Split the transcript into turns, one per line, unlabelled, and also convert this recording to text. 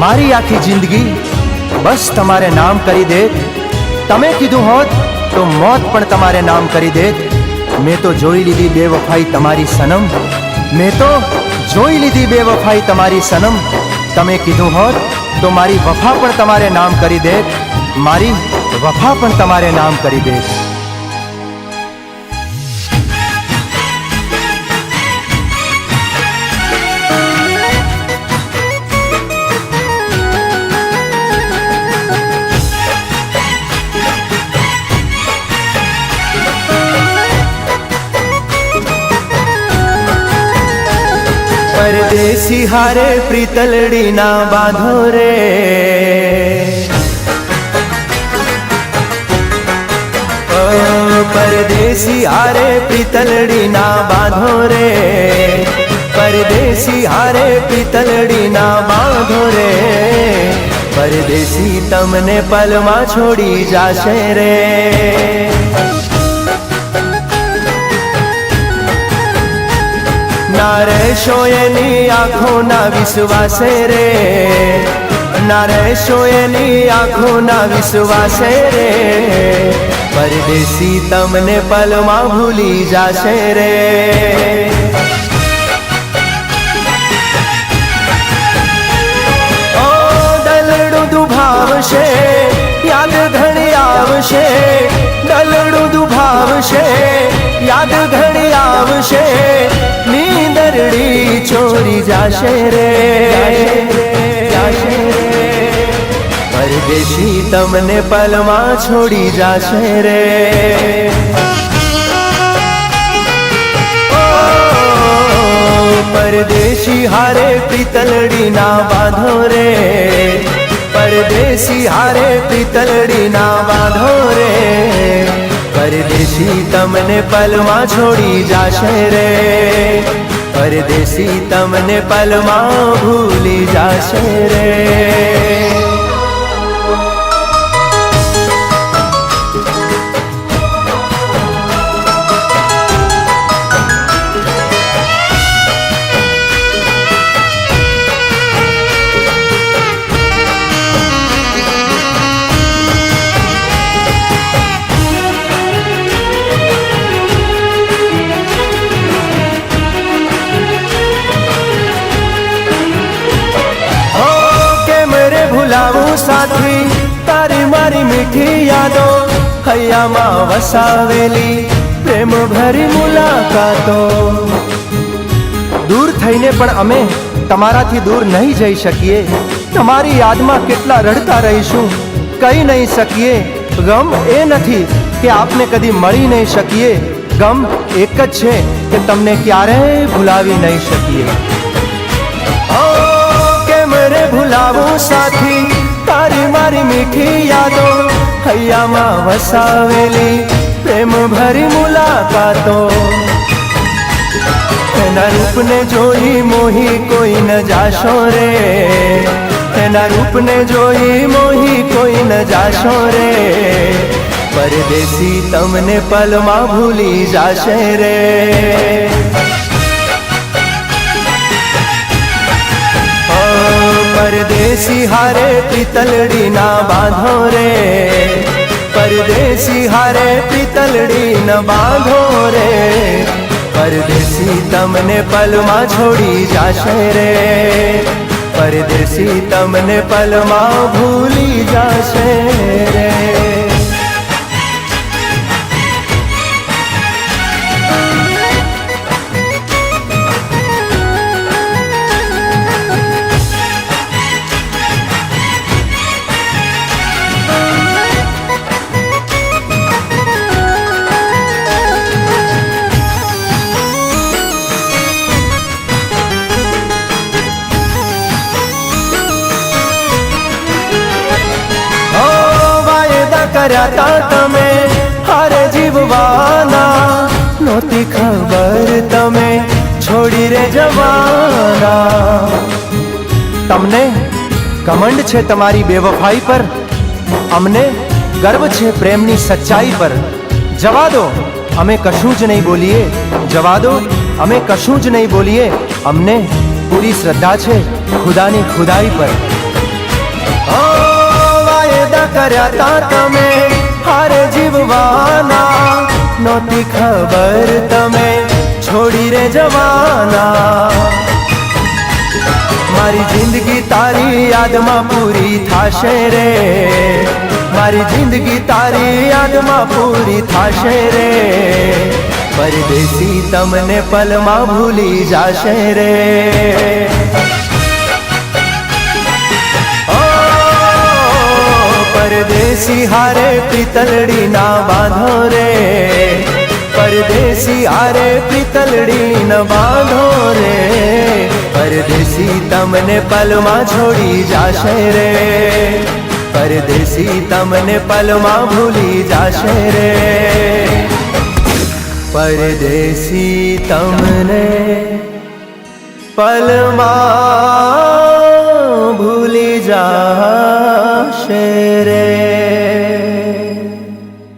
મારી આખી જિંદગી બસ તમારે નામ કરી દેત. તમે કીધું હોત તો મોત પણ તમારે નામ કરી દેત. મેં તો જોઈ લીધી બેવફાઈ તમારી સનમ. મેં તો જોઈ લીધી બેવફાઈ તમારી સનમ. તમે કીધું હોત તો મારી વફા પણ તમારે નામ કરી દેત. મારી વફા પણ તમારે નામ કરી દેત. परदेसी हारे प्रीतलड़ी ना बांधो रे. परदेसी हारे प्रीतलड़ी ना बांधो रे. परदेसी हारे प्रीतलड़ी ना बांधो रे. परदेसी तमने पलमा छोड़ी जाशे रे. ना રહેશો એની આંખોના વિશ્વાસે રે. ના રહેશો એની આંખોના વિશ્વાસે રે. પરદેશી તમને પલમાં ભૂલી જાશે રે. ઓ દલડું દુભાવશે યાદ ઘણી આવશે. દલડું દુભાવશે યાદ ઘણી આવશે. નીંદરડી ચોરી જાશે રે. પરદેશી તમને પલમાં છોડી જાશે રે. પરદેશી હારે પ્રીતલડી ના બાંધો રે. પરદેશી હારે પ્રીતલડી ના બાંધો રે. परदेसी तमने पलमा छोड़ी जाशे रे. परदेसी तमने पलमा भूली जाशे रे. ભૂલાવું સાથી તારી મારી મીઠી યાદો. હૈયામાં વસાવેલી પ્રેમ ભરી મુલાકાતો. દૂર થઈને પણ અમે તમારાથી દૂર નહીં જઈ શકીએ. તમારી યાદમાં કેટલા રડતા રહીશું કહી નહીં શકીએ. ગમ એ નથી કે આપને કદી મળી નહીં શકીએ. ગમ એક જ છે કે તમને ક્યારેય ભૂલાવી નહીં શકીએ. રે ભૂલાવું સાથી તારી મારી મીઠી યાદો. હૈયામાં વસાવેલી પ્રેમ ભરી મુલાકાતો. એના રૂપને જોઈ મોહી કોઈ ન જાશો રે. એના રૂપને જોઈ મોહી કોઈ ન જાશો રે. પરદેશી તમને પલમાં ભૂલી જાશે રે. परदेसी हारे प्रीतलड़ी ना बांधो रे. परदेसी हारे प्रीतलड़ी न बांधो रे. परदेसी तमने पलमा छोड़ी जाशे रे. परदेसी तमने पलमा भूली जाशे रे. કર્યા તમે હારે જીવવાના. નહોતી ખબર તમે છોડી રે જવાના. તમને કમંડ છે તમારી બેવફાઈ પર. અમને ગર્વ છે પ્રેમની સચ્ચાઈ પર. જવા દો અમે કશું જ નહીં બોલીએ. જવા દો અમે કશું જ નહીં બોલીએ. અમને પૂરી શ્રદ્ધા છે ખુદાની ખુદાઈ પર. કર્યા તા તમે હારે જીવવાના, નહોતી ખબર તમે છોડી રે જવાના। મારી જિંદગી તારી યાદમાં પૂરી થાશે રે, મારી જિંદગી તારી યાદમાં પૂરી થાશે રે, પરદેશી તમને પલમાં ભૂલી જાશે રે। परदेसी हारे पितलड़ी ना बांधो रे, परदेसी हारे पितलड़ी न बांधो रे, परदेसी तमने पलमा छोड़ी जाशे रे, परदेसी तमने पलमा भूली जाशे रे, परदेसी तमने पलमा भूली जाशे रे।